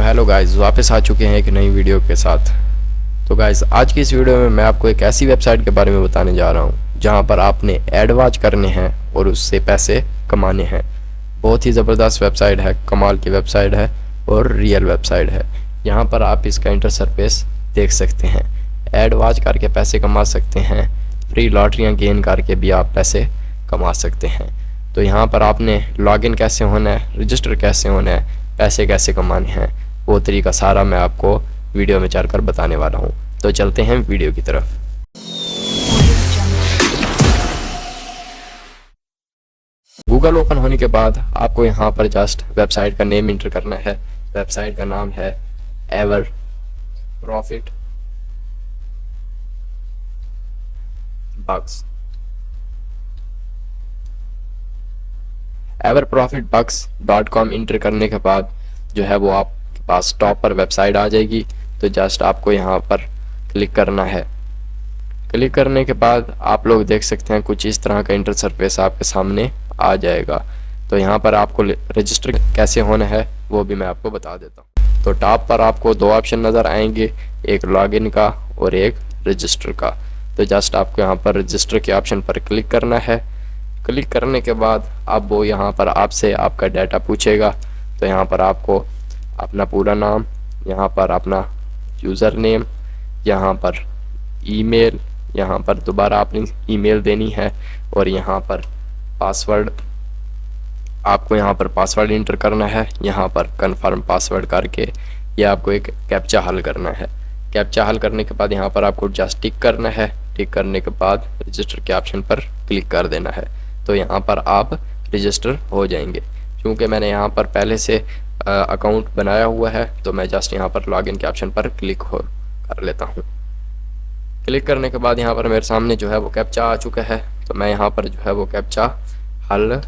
Hello guys, वापस आ चुके हैं एक नई वीडियो के साथ। तो गाइस, आज की इस वीडियो में मैं आपको एक ऐसी वेबसाइट के बारे में बताने जा रहा हूँ जहाँ पर आपने एड वॉच करने हैं और उससे पैसे कमाने हैं। बहुत ही ज़बरदस्त वेबसाइट है, कमाल की वेबसाइट है और रियल वेबसाइट है। यहाँ पर आप इसका इंटरफेस देख सकते हैं। एड वॉच करके पैसे कमा सकते हैं, फ्री लॉटरियाँ गेन करके भी आप पैसे कमा सकते हैं। तो यहाँ पर आपने लॉगिन कैसे होना है, रजिस्टर कैसे होना है, पैसे कैसे कमाने हैं, वो तरीका सारा मैं आपको वीडियो में चलकर बताने वाला हूँ। तो चलते हैं वीडियो की तरफ। गूगल ओपन होने के बाद आपको यहाँ पर जस्ट वेबसाइट का नेम इंटर करना है। वेबसाइट का नाम है ever profit bugs. everprofitbugs.com inter करने के बाद जो है वो आपके पास टॉप पर वेबसाइट आ जाएगी। तो जस्ट आपको यहाँ पर क्लिक करना है। क्लिक करने के बाद आप लोग देख सकते हैं कुछ इस तरह का इंटरफेस आपके सामने आ जाएगा। तो यहाँ पर आपको रजिस्टर कैसे होना है वो भी मैं आपको बता देता हूँ। तो टॉप पर आपको दो ऑप्शन नज़र आएंगे, एक लॉगिन का और एक रजिस्टर का। तो जस्ट आपको यहाँ पर रजिस्टर के ऑप्शन पर क्लिक करना है। क्लिक करने के बाद अब वो यहाँ पर आपसे आपका डाटा पूछेगा। तो यहाँ पर आपको अपना पूरा नाम, यहाँ पर अपना यूज़र नेम, यहाँ पर ईमेल, यहाँ पर दोबारा अपनी ईमेल देनी है और यहाँ पर पासवर्ड, आपको यहाँ पर पासवर्ड इंटर करना है। यहाँ पर कंफर्म पासवर्ड करके ये आपको एक कैप्चा हल करना है। कैप्चा हल करने के बाद यहाँ पर आपको जस्ट टिक करना है। टिक करने के बाद रजिस्टर के ऑप्शन पर क्लिक कर देना है। तो यहाँ पर आप रजिस्टर हो जाएंगे। क्योंकि मैंने यहाँ पर पहले से अकाउंट बनाया हुआ है तो मैं जस्ट यहाँ पर लॉगिन के ऑप्शन पर क्लिक कर लेता हूँ। क्लिक करने के बाद यहाँ पर मेरे सामने जो है वो कैप्चा आ चुका है। तो मैं यहाँ पर जो है वो कैप्चा हल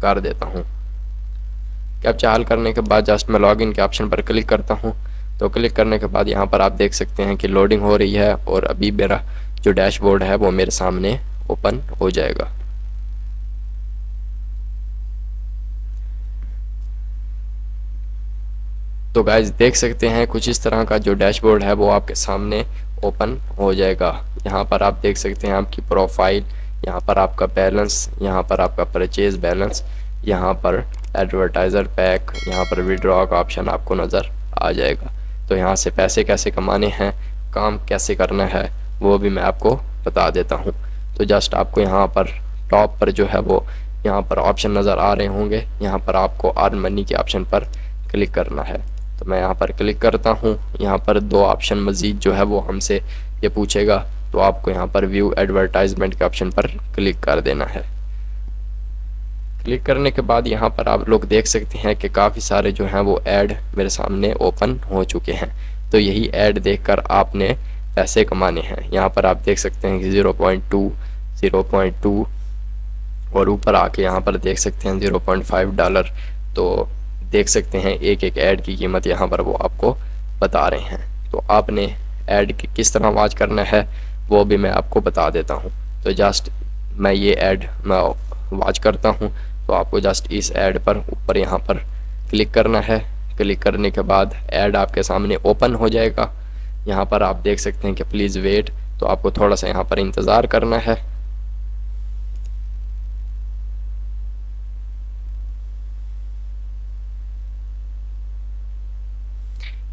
कर देता हूँ। कैप्चा हल करने के बाद जस्ट मैं लॉगिन के ऑप्शन पर क्लिक करता हूँ। तो क्लिक करने के बाद यहाँ पर आप देख सकते हैं कि लोडिंग हो रही है और अभी मेरा जो डैशबोर्ड है वो मेरे सामने ओपन हो जाएगा। तो गाइस देख सकते हैं कुछ इस तरह का जो डैशबोर्ड है वो आपके सामने ओपन हो जाएगा। यहाँ पर आप देख सकते हैं आपकी प्रोफाइल, यहाँ पर आपका बैलेंस, यहाँ पर आपका परचेज बैलेंस, यहाँ पर एडवर्टाइज़र पैक, यहाँ पर विड्रॉ का ऑप्शन आपको नज़र आ जाएगा। तो यहाँ से पैसे कैसे कमाने हैं, काम कैसे करना है वो भी मैं आपको बता देता हूँ। तो जस्ट आपको यहाँ पर टॉप पर जो है वो यहाँ पर ऑप्शन नज़र आ रहे होंगे। यहाँ पर आपको अर्न मनी के ऑप्शन पर क्लिक करना है। तो मैं यहाँ पर क्लिक करता हूँ। यहाँ पर दो ऑप्शन मज़ीद जो है वो हमसे ये पूछेगा। तो आपको यहाँ पर व्यू एडवर्टाइजमेंट के ऑप्शन पर क्लिक कर देना है। क्लिक करने के बाद यहाँ पर आप लोग देख सकते हैं कि काफ़ी सारे जो हैं वो ऐड मेरे सामने ओपन हो चुके हैं। तो यही ऐड देखकर आपने पैसे कमाने हैं। यहाँ पर आप देख सकते हैं कि 0.2 और ऊपर आके यहाँ पर देख सकते हैं $0.5। तो देख सकते हैं एक एक ऐड की कीमत यहाँ पर वो आपको बता रहे हैं। तो आपने ऐड किस तरह वॉच करना है वो भी मैं आपको बता देता हूँ। तो जस्ट मैं ये ऐड मैं वॉच करता हूँ। तो आपको जस्ट इस ऐड पर ऊपर यहाँ पर क्लिक करना है। क्लिक करने के बाद ऐड आपके सामने ओपन हो जाएगा। यहाँ पर आप देख सकते हैं कि प्लीज़ वेट। तो आपको थोड़ा सा यहाँ पर इंतज़ार करना है।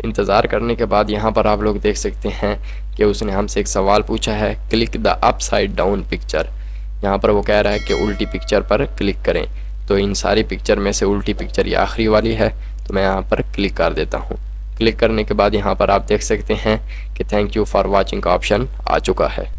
इंतज़ार करने के बाद यहाँ पर आप लोग देख सकते हैं कि उसने हमसे एक सवाल पूछा है, click the upside down picture. यहाँ पर वो कह रहा है कि उल्टी पिक्चर पर क्लिक करें। तो इन सारी पिक्चर में से उल्टी पिक्चर ये आखिरी वाली है। तो मैं यहाँ पर क्लिक कर देता हूँ। क्लिक करने के बाद यहाँ पर आप देख सकते हैं कि थैंक यू फॉर वॉचिंग का ऑप्शन आ चुका है।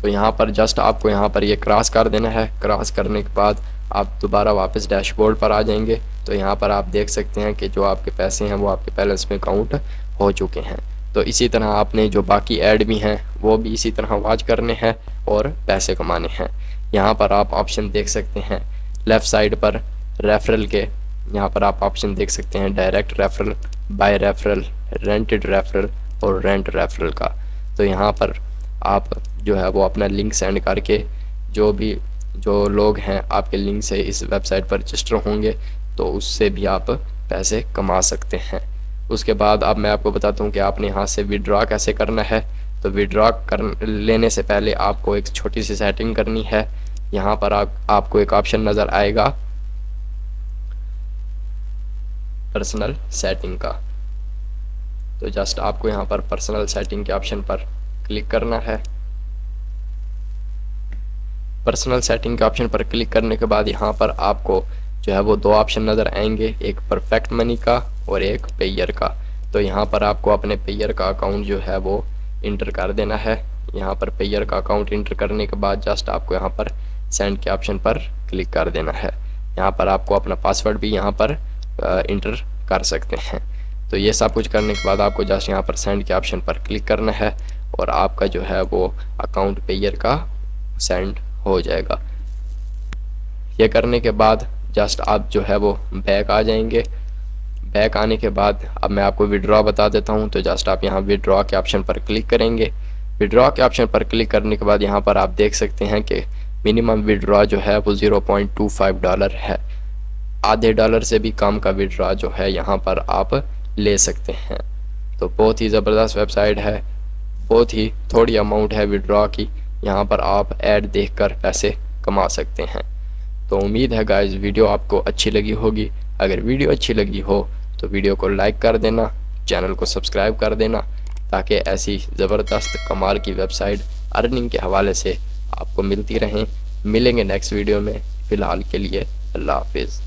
तो यहाँ पर जस्ट आपको यहाँ पर ये क्रॉस कर देना है। क्रॉस करने के बाद आप दोबारा वापस डैशबोर्ड पर आ जाएंगे। तो यहाँ पर आप देख सकते हैं कि जो आपके पैसे हैं वो आपके बैलेंस में काउंट हो चुके हैं। तो इसी तरह आपने जो बाकी ऐड भी हैं वो भी इसी तरह वॉच करने हैं और पैसे कमाने हैं। यहाँ पर आप ऑप्शन देख सकते हैं लेफ़्ट साइड पर रेफरल के। यहाँ पर आप ऑप्शन देख सकते हैं direct referral, by referral, rented referral और रेंट रेफरल का। तो यहाँ पर आप जो है वो अपना लिंक सेंड करके जो लोग हैं आपके लिंक से इस वेबसाइट पर रजिस्टर होंगे तो उससे भी आप पैसे कमा सकते हैं। उसके बाद अब मैं आपको बताता हूँ कि आपने यहाँ से विड्रॉ कैसे करना है। तो विड्रॉ कर लेने से पहले आपको एक छोटी सी सेटिंग करनी है। यहाँ पर आपको एक ऑप्शन नज़र आएगा पर्सनल सेटिंग का। तो जस्ट आपको यहाँ पर पर्सनल सेटिंग के ऑप्शन पर क्लिक करना है। पर्सनल सेटिंग के ऑप्शन पर क्लिक करने के बाद यहाँ पर आपको जो है वो दो ऑप्शन नज़र आएंगे, एक परफेक्ट मनी का और एक पेयर का। तो यहाँ पर आपको अपने पेयर का अकाउंट जो है वो इंटर कर देना है। यहाँ पर पेयर का अकाउंट इंटर करने के बाद जस्ट आपको यहाँ पर सेंड के ऑप्शन पर क्लिक कर देना है। यहाँ पर आपको अपना पासवर्ड भी यहाँ पर इंटर कर सकते हैं। तो ये सब कुछ करने के बाद आपको जस्ट यहाँ पर सेंड के ऑप्शन पर क्लिक करना है और आपका जो है वो अकाउंट पेयर का सेंड हो जाएगा। ये करने के बाद जस्ट आप जो है वो बैक आ जाएंगे। बैक आने के बाद अब मैं आपको विड्रॉ बता देता हूँ। तो जस्ट आप यहाँ विड्रॉ के ऑप्शन पर क्लिक करेंगे। विड्रॉ के ऑप्शन पर क्लिक करने के बाद यहाँ पर आप देख सकते हैं कि मिनिमम विड्रॉ जो है वो $0.25 है। आधे डॉलर से भी कम का विड्रॉ जो है यहाँ पर आप ले सकते हैं। तो बहुत ही ज़बरदस्त वेबसाइट है, बहुत ही थोड़ी अमाउंट है विड्रॉ की। यहाँ पर आप ऐड देखकर पैसे कमा सकते हैं। तो उम्मीद है गाइस वीडियो आपको अच्छी लगी होगी। अगर वीडियो अच्छी लगी हो तो वीडियो को लाइक कर देना, चैनल को सब्सक्राइब कर देना, ताकि ऐसी ज़बरदस्त कमाल की वेबसाइट अर्निंग के हवाले से आपको मिलती रहें। मिलेंगे नेक्स्ट वीडियो में। फ़िलहाल के लिए अल्लाह हाफिज़।